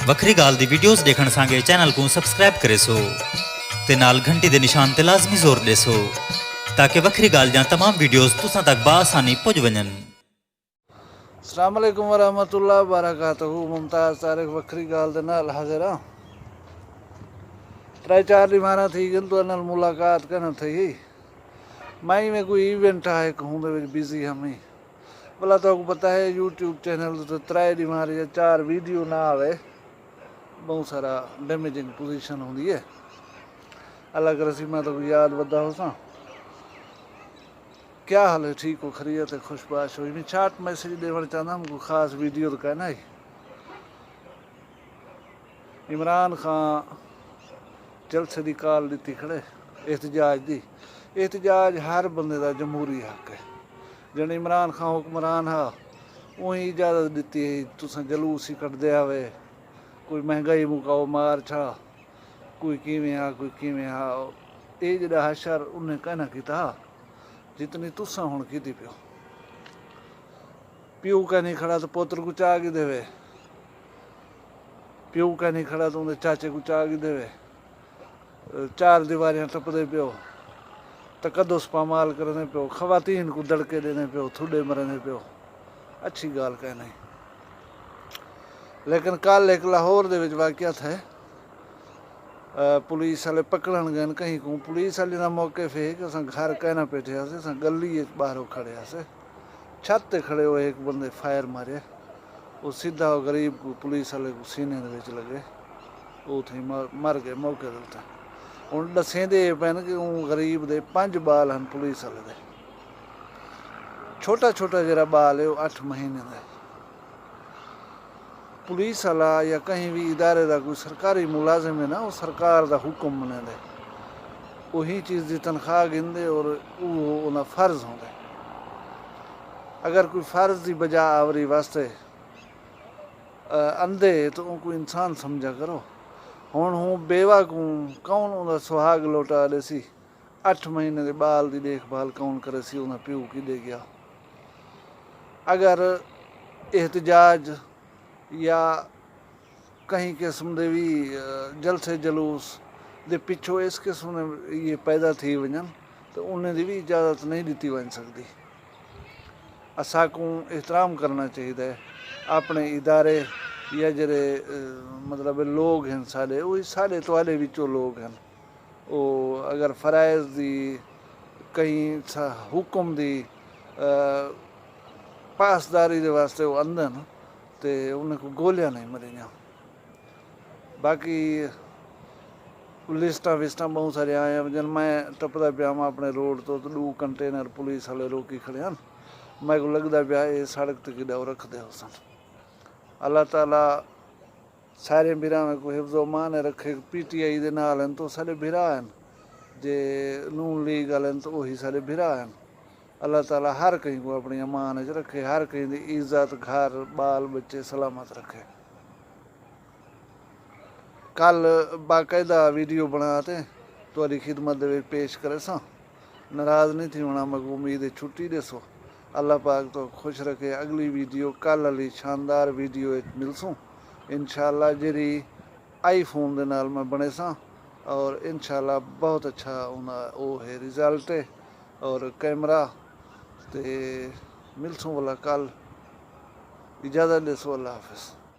ਵੱਖਰੀ ਗੱਲ ਦੀ ਵੀਡੀਓਜ਼ ਦੇਖਣ ਸੰਗੇ ਚੈਨਲ ਨੂੰ ਸਬਸਕ੍ਰਾइब करे सो ते नाल घंटी दे निशान ते लाजमी जोर दे सो ताकि वक्री गाल जा तमाम वीडियोज़ तुसां तक बासानी पुज वजन। अस्सलाम वालेकुम वरहमतुल्लाह वबरकातुहू। मुमताज़ तारिक वक्री गाल दे नाल हाज़िर हाँ। 3-4 ॾींहं थी गन तो नाल मुलाकात कन थी। मई में कोई इवेंट है कहूँ बिजी हमें भला तो पता है यूट्यूब चैनल तो 3 ॾींहं या 4 वीडियो ना आवे, बहुत सारा डैमेजिंग पोजीशन होंगी है। अलग रसी मैं तो याद बदा हो सा क्या हाल है, ठीक हो, खरीत है, खुशबाश हो। मैं शार्ट मैसेज देना चाहता हूँ, कोई खास वीडियो तो कहना है। इमरान खान जलसे की कॉल दी खड़े एहतजाज दी। एहतजाज हर बंदे का जमहूरी हक है। जन इमरान खान हुक्मरान हा उही इजाजत दी है तुस जलूस ही कटदे आवे, कोई महंगाई मुकाओ मार छा, कोई किवें हा कोई किवें हा। ये जड़ा हशर उन्हें कहना किता जितनी तुसा हुण कीती पियो। प्यू का नहीं खड़ा तो पुत्र को चाह देवे, प्यू का नहीं खड़ा तो उन्हें चाचे को चाह देवे। 4 दीवारियां टपदे पियो, तकदुस पामाल करने पियो, खवातीन को दड़के देने पियो, थुडे मरने पियो। अच्छी गाल कह नहीं। लेकिन कल एक लाहौर दे विच वाकया था, पुलिस वाले पकड़न गए कहीं को। पुलिस वाले ना मौके पे कि अस घर कहना बैठे अस गली बाहरों खड़े से छत ते खड़े हुए एक बंदे फायर मारे, वो सीधा गरीब को पुलिस वाले को सीने के लगे, वो थी मर गए मौके दे। हूँ दसेंदे पैन कि गरीब दे 5 बाल हैं पुलिस वाले दे, छोटा छोटा जरा बाल है वो 8 महीने का। पुलिस वाला या कहीं भी इदारे का कोई सरकारी मुलाजिम है ना, वो सरकार का हुक्म मने दे, वही चीज़ की तनख्वाह गिनते और वो फर्ज होंगे। अगर कोई फर्ज की बजा आवरी वास्ते अंधे तो उनको इंसान समझा करो। हुण हूँ बेवा को कौन उनका सुहाग लौटा दे सी, 8 महीने के बाल की देखभाल कौन करे सी, उन्हें प्यू की दे गया। अगर एहतजाज या कहीं किस्म के भी जलसे जलूस दे पिछों इस किस्म ने ये पैदा थी वजन तो उन्हें भी इजाज़त नहीं दी वन सकती। असा को एहतराम करना चाहिए अपने इदारे या जरे मतलब लोग हैं साढ़े, वही साढ़े तुआले विचों लोग हैं। वो अगर फराइज़ दी कहीं हुक्म दी पासदारी के वास्ते वो अंदन तो उन्हें को गोलियां नहीं मरिया। बाकी लिस्टा विस्टा बहुत सारे आए हैं। जन मैं टपदा पिया अपने रोड तो 2 कंटेनर पुलिस वाले रोकी खड़े हैं, मैं को लगता पिया ये सड़क तक कि रखते हो सन। अल्लाह ताला सारे बिरा में कोई हिफ्ज़ो मान रखे। PTI दे नाल हैं तो सारे बिरा हैं, जे नून लीग वाले तो वही सारे बिरा हैं। अल्लाह ताला हर कहीं को अपनी अमान च रखे, हर कहीं की इज्जत घर बाल बच्चे सलामत रखे। कल बाकायदा वीडियो बनाते तुहारी खिदमत दे पेश करे सा, नाराज़ नहीं थी होना। मैं उम्मीद है छुट्टी देसो, अल्लाह पाक तो खुश रखे। अगली वीडियो कल वाली शानदार वीडियो मिलसूँ इंशाअल्लाह, जेरी iPhone दे नाल मैं बने सा और इंशाअल्लाह बहुत अच्छा वो है रिजल्ट है और कैमरा ते मिलसूँ वाला कल। इजाज़त देसो, अल्लाह हाफिज़।